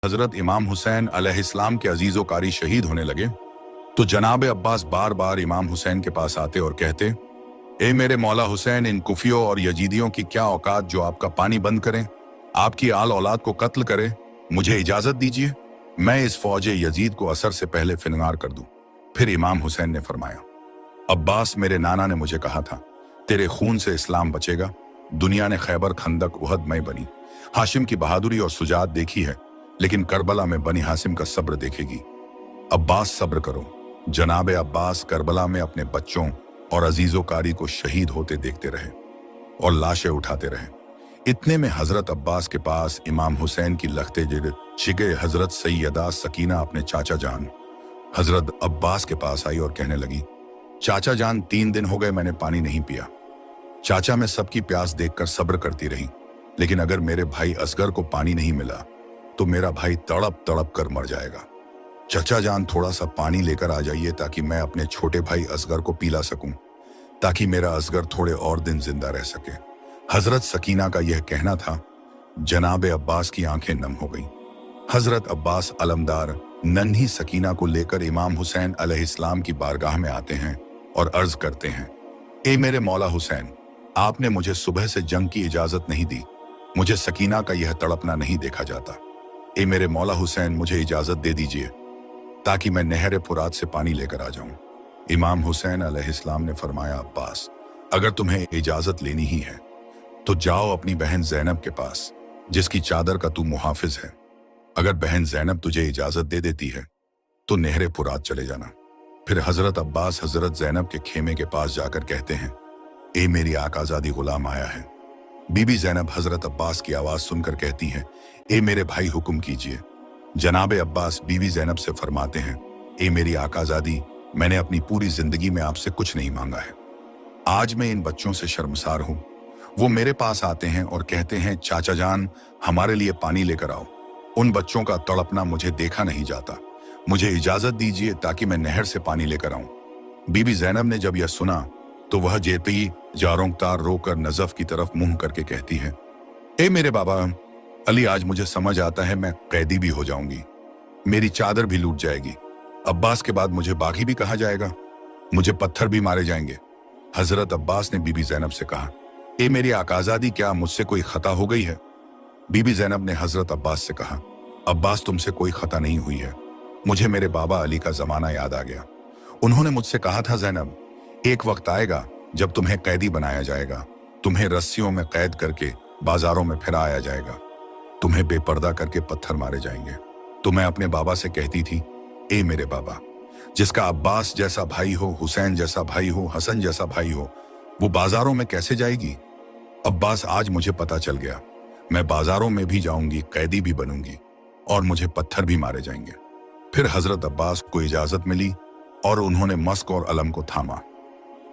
हजरत इमाम हुसैन अलैहिस्सलाम के अजीज़ो कारी शहीद होने लगे तो जनाब अब्बास बार बार इमाम हुसैन के पास आते और कहते, ए मेरे मौला हुसैन, इन कुफियों और यजीदियों की क्या औकात जो आपका पानी बंद करें, आपकी आल औलाद को कत्ल करें। मुझे इजाजत दीजिए, मैं इस फौज यजीद को असर से पहले फिनगार कर दूं। फिर इमाम हुसैन ने फरमाया, अब्बास, मेरे नाना ने मुझे कहा था तेरे खून से इस्लाम बचेगा। दुनिया ने खैबर, खंदक, उहद में बनी हाशिम की बहादुरी और सुजात देखी है, लेकिन करबला में बनी हाशिम का सब्र देखेगी। अब्बास, सब्र करो। जनाब अब्बास करबला में अपने बच्चों और अजीजो कारी को शहीद होते देखते रहे और लाशें उठाते रहे। इतने में हजरत अब्बास के पास इमाम हुसैन की लखते जिगे हजरत सैयदा सकीना अपने चाचा जान हजरत अब्बास के पास आई और कहने लगी, चाचा जान, 3 दिन हो गए मैंने पानी नहीं पिया। चाचा, मैं सबकी प्यास देखकर सब्र करती रही, लेकिन अगर मेरे भाई असगर को पानी नहीं मिला तो मेरा भाई तड़प तड़प कर मर जाएगा। चचा जान, थोड़ा सा पानी लेकर आ जाइए ताकि मैं अपने छोटे भाई असगर को पिला सकूं, ताकि मेरा असगर थोड़े और दिन जिंदा रह सके। हजरत सकीना का यह कहना था। जनाब अब्बास की आंखें नम हो गईं। हजरत अब्बास अलमदार नन्ही सकीना को लेकर इमाम हुसैन अलैहिस्सलाम की बारगाह में आते हैं और अर्ज करते हैं, ए मेरे मौला हुसैन, आपने मुझे सुबह से जंग की इजाजत नहीं दी, मुझे सकीना का यह तड़पना नहीं देखा जाता। ए मेरे मौला हुसैन, मुझे इजाजत दे दीजिए ताकि मैं नहर फुरात से पानी लेकर आ जाऊं। इमाम हुसैन अलैहिस्सलाम ने फरमाया, अब्बास, अगर तुम्हें इजाजत लेनी ही है तो जाओ अपनी बहन ज़ैनब के पास, जिसकी चादर का तू मुहाफिज है। अगर बहन ज़ैनब तुझे इजाजत दे देती है तो नहर फुरात चले जाना। फिर हजरत अब्बास हजरत ज़ैनब के खेमे के पास जाकर कहते हैं, ए मेरी आकाज़ादी गुलाम आया है। बीबी ज़ैनब हजरत अब्बास की आवाज सुनकर कहती हैं, ए मेरे भाई, हुक्म कीजिए। जनाब अब्बास बीबी ज़ैनब से फरमाते हैं, ए मेरी आकाज़ादी, मैंने अपनी पूरी जिंदगी में आपसे कुछ नहीं मांगा है। आज मैं इन बच्चों से शर्मसार हूं। वो मेरे पास आते हैं और कहते हैं, चाचा जान, हमारे लिए पानी लेकर आओ। उन बच्चों का तड़पना मुझे देखा नहीं जाता, मुझे इजाजत दीजिए ताकि मैं नहर से पानी लेकर आऊं। बीबी ज़ैनब ने जब यह सुना तो वह जेती जारोंगतार रोकर नजफ की तरफ मुंह करके कहती है, ए मेरे बाबा अली, आज मुझे समझ आता है मैं कैदी भी हो जाऊंगी, मेरी चादर भी लूट जाएगी। अब्बास के बाद मुझे बागी भी कहा जाएगा, मुझे पत्थर भी मारे जाएंगे। हजरत अब्बास ने बीबी ज़ैनब से कहा, ए मेरी आकाज़ादी, क्या मुझसे कोई खता हो गई है? बीबी ज़ैनब ने हजरत अब्बास से कहा, अब्बास, तुमसे कोई खता नहीं हुई है। मुझे मेरे बाबा अली का जमाना याद आ गया। उन्होंने मुझसे कहा था, ज़ैनब, एक वक्त आएगा जब तुम्हें कैदी बनाया जाएगा, तुम्हें रस्सियों में कैद करके बाजारों में फिराया जाएगा, तुम्हें बेपर्दा करके पत्थर मारे जाएंगे। तो मैं अपने बाबा से कहती थी, ए मेरे बाबा, जिसका अब्बास जैसा भाई हो, हुसैन जैसा भाई हो, हसन जैसा भाई हो, वो बाजारों में कैसे जाएगी? अब्बास, आज मुझे पता चल गया, मैं बाजारों में भी जाऊंगी, कैदी भी बनूंगी और मुझे पत्थर भी मारे जाएंगे। फिर हजरत अब्बास को इजाजत मिली और उन्होंने मस्क और अलम को थामा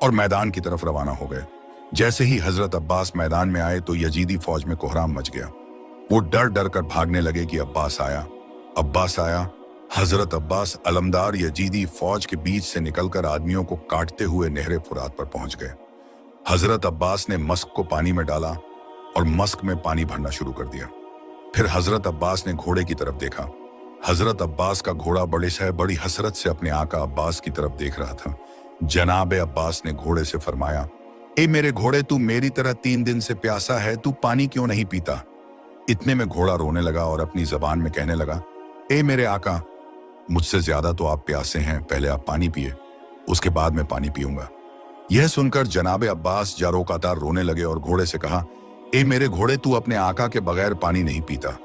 और मैदान की तरफ रवाना हो गए। जैसे ही हजरत अब्बास मैदान में आए तो यजीदी फौज में कोहराम मच गया। वो डर डर कर भागने लगे कि अब्बास आया, अब्बास आया। हजरत अब्बास अलमदार यजीदी फौज के बीच से निकलकर आदमियों को काटते हुए नहरे फुरात पर पहुंच गए। हजरत अब्बास ने मस्क को पानी में डाला और मस्क में पानी भरना शुरू कर दिया। फिर हजरत अब्बास ने घोड़े की तरफ देखा। हजरत अब्बास का घोड़ा बड़ी हसरत से अपने आका अब्बास की तरफ देख रहा था। जनाब अब्बास ने घोड़े से फरमाया, ए मेरे घोड़े, तू मेरी तरह 3 दिन से प्यासा है, तू पानी क्यों नहीं पीता? इतने में घोड़ा रोने लगा और अपनी जबान में कहने लगा, ए मेरे आका, मुझसे ज्यादा तो आप प्यासे हैं, पहले आप पानी पिए, उसके बाद मैं पानी पीऊंगा। यह सुनकर जनाब अब्बास जारोकातार रोने लगे और घोड़े से कहा, ए मेरे घोड़े, तू अपने आका के बगैर पानी नहीं पीता।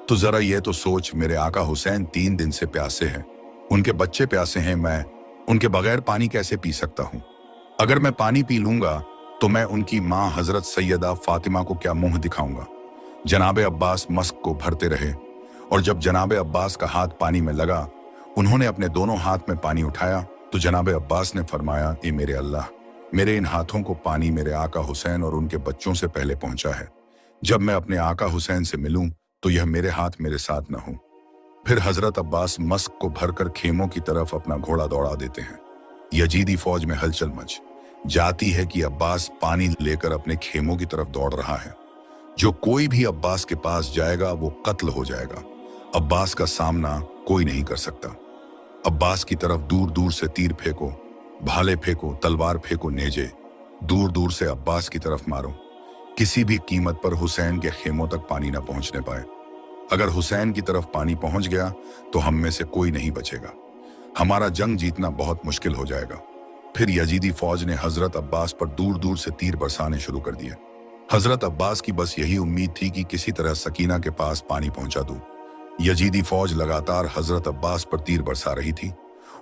तो जरा यह तो सोच, मेरे आका हुसैन 3 दिन से प्यासे हैं, उनके बच्चे प्यासे हैं, मैं उनके बगैर पानी कैसे पी सकता हूं? अगर मैं पानी पी लूंगा तो मैं उनकी मां हजरत सैयदा फातिमा को क्या मुंह दिखाऊंगा? जनाब अब्बास मस्क को भरते रहे और जब जनाब अब्बास का हाथ पानी में लगा, उन्होंने अपने दोनों हाथ में पानी उठाया तो जनाब अब्बास ने फरमाया, ए मेरे अल्लाह, मेरे इन हाथों को पानी मेरे आका हुसैन और उनके बच्चों से पहले पहुंचा है। जब मैं अपने आका हुसैन से मिलूं तो यह मेरे हाथ मेरे साथ न हो। फिर हजरत अब्बास मस्क को भरकर खेमों की तरफ अपना घोड़ा दौड़ा देते हैं। यजीदी फौज में हलचल मच जाती है कि अब्बास पानी लेकर अपने खेमों की तरफ दौड़ रहा है। जो कोई भी अब्बास के पास जाएगा वो कत्ल हो जाएगा। अब्बास का सामना कोई नहीं कर सकता। अब्बास की तरफ दूर दूर से तीर फेंको, भाले फेंको, तलवार फेंको, नेजे दूर दूर से अब्बास की तरफ मारो। किसी भी कीमत पर हुसैन के खेमों तक पानी न पहुंचने पाए। अगर हुसैन की तरफ पानी पहुंच गया तो हम में से कोई नहीं बचेगा। हमारा जंग जीतना बहुत मुश्किल हो जाएगा। फिर यजीदी फौज ने हजरत अब्बास पर दूर दूर से तीर बरसाने शुरू कर दिए। हजरत अब्बास की बस यही उम्मीद थी कि किसी तरह सकीना के पास पानी पहुंचा दूं। यजीदी फौज लगातार हजरत अब्बास पर तीर बरसा रही थी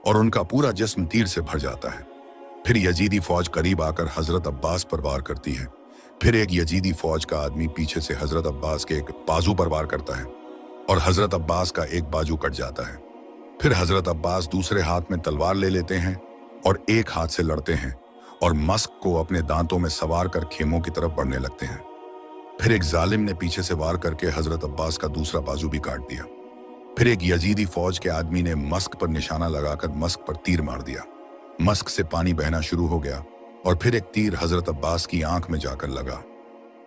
और उनका पूरा जिस्म तीर से भर जाता है। फिर यजीदी फौज करीब आकर हजरत अब्बास पर वार करती है। फिर एक यजीदी फौज का आदमी पीछे से हजरत अब्बास के एक बाजू पर वार करता है और हजरत अब्बास का एक बाजू कट जाता है। फिर हजरत अब्बास दूसरे हाथ में तलवार ले लेते हैं और एक हाथ से लड़ते हैं और मस्क को अपने दांतों में सवार कर खेमों की तरफ बढ़ने लगते हैं। फिर एक जालिम ने पीछे से वार करके हजरत अब्बास का दूसरा बाजू भी काट दिया। फिर एक यजीदी फौज के आदमी ने मस्क पर निशाना लगाकर मस्क पर तीर मार दिया। मस्क से पानी बहना शुरू हो गया और फिर एक तीर हजरत अब्बास की आंख में जाकर लगा।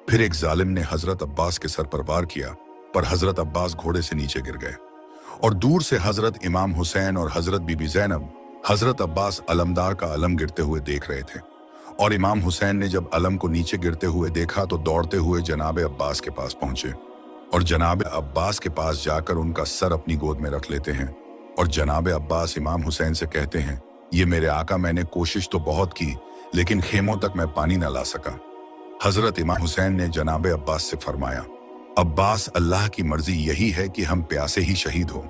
फिर एक जालिम ने हजरत अब्बास के सर पर वार किया, पर हजरत अब्बास घोड़े से नीचे गिर गए और दूर से हजरत इमाम हुसैन और हजरत बीबी ज़ैनब हजरत अब्बास अलमदार का अलम गिरते हुए देख रहे थे। और इमाम हुसैन ने जब अलम को नीचे गिरते हुए देखा तो दौड़ते हुए जनाब अब्बास के पास पहुंचे और जनाब अब्बास के पास जाकर उनका सर अपनी गोद में रख लेते हैं और जनाब अब्बास इमाम हुसैन से कहते हैं, ये मेरे आका, मैंने कोशिश तो बहुत की लेकिन खेमों तक मैं पानी न ला सका। हजरत इमाम हुसैन ने जनाब अब्बास से फरमाया, अब्बास, अल्लाह की मर्जी यही है कि हम प्यासे ही शहीद हो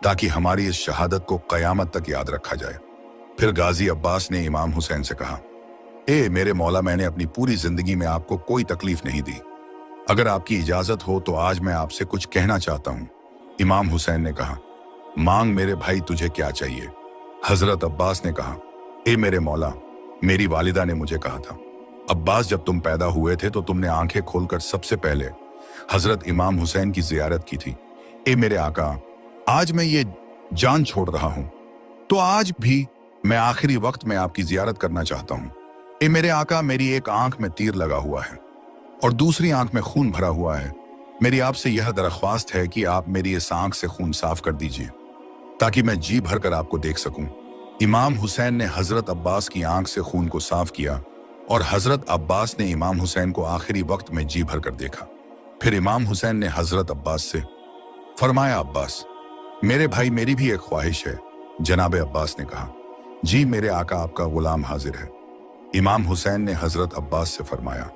ताकि हमारी इस शहादत को कयामत तक याद रखा जाए। फिर गाजी अब्बास ने इमाम हुसैन से कहा, ए मेरे मौला, मैंने अपनी पूरी जिंदगी में आपको कोई तकलीफ नहीं दी। अगर आपकी इजाजत हो तो आज मैं आपसे कुछ कहना चाहता हूँ। इमाम हुसैन ने कहा, मांग मेरे भाई, तुझे क्या चाहिए? हजरत अब्बास ने कहा, ए मेरे मौला, मेरी वालिदा ने मुझे कहा था, अब्बास, जब तुम पैदा हुए थे तो तुमने आंखें खोलकर सबसे पहले हजरत इमाम हुसैन की जियारत की थी। ए मेरे आका, आज मैं ये जान छोड़ रहा हूं तो आज भी मैं आखिरी वक्त में आपकी जियारत करना चाहता हूं। ए मेरे आका, मेरी एक आंख में तीर लगा हुआ है और दूसरी आंख में खून भरा हुआ है। मेरी आपसे यह दरख्वास्त है कि आप मेरी इस आंख से खून साफ कर दीजिए ताकि मैं जी भर कर आपको देख सकूं। इमाम हुसैन ने हजरत अब्बास की आंख से खून को साफ किया और हजरत अब्बास ने इमाम हुसैन को आखिरी वक्त में जी भर कर देखा। फिर इमाम हुसैन ने हजरत अब्बास से फरमाया, अब्बास मेरे भाई, मेरी भी एक ख्वाहिश है। जनाब अब्बास ने कहा, जी मेरे आका, आपका गुलाम हाजिर है। इमाम हुसैन ने हजरत अब्बास से फरमाया,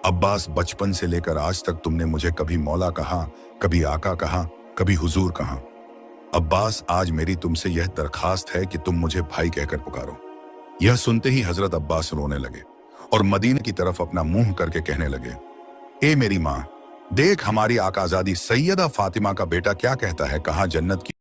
अब्बास, बचपन से लेकर आज तक तुमने मुझे कभी मौला कहा, कभी आका कहा, कभी हुजूर कहा। अब्बास, आज मेरी तुमसे यह दरखास्त है कि तुम मुझे भाई कहकर पुकारो। यह सुनते ही हजरत अब्बास रोने लगे और मदीने की तरफ अपना मुंह करके कहने लगे, ए मेरी माँ, देख हमारी आकाज़ादी सैयदा फातिमा का बेटा क्या कहता है, कहा जन्नत की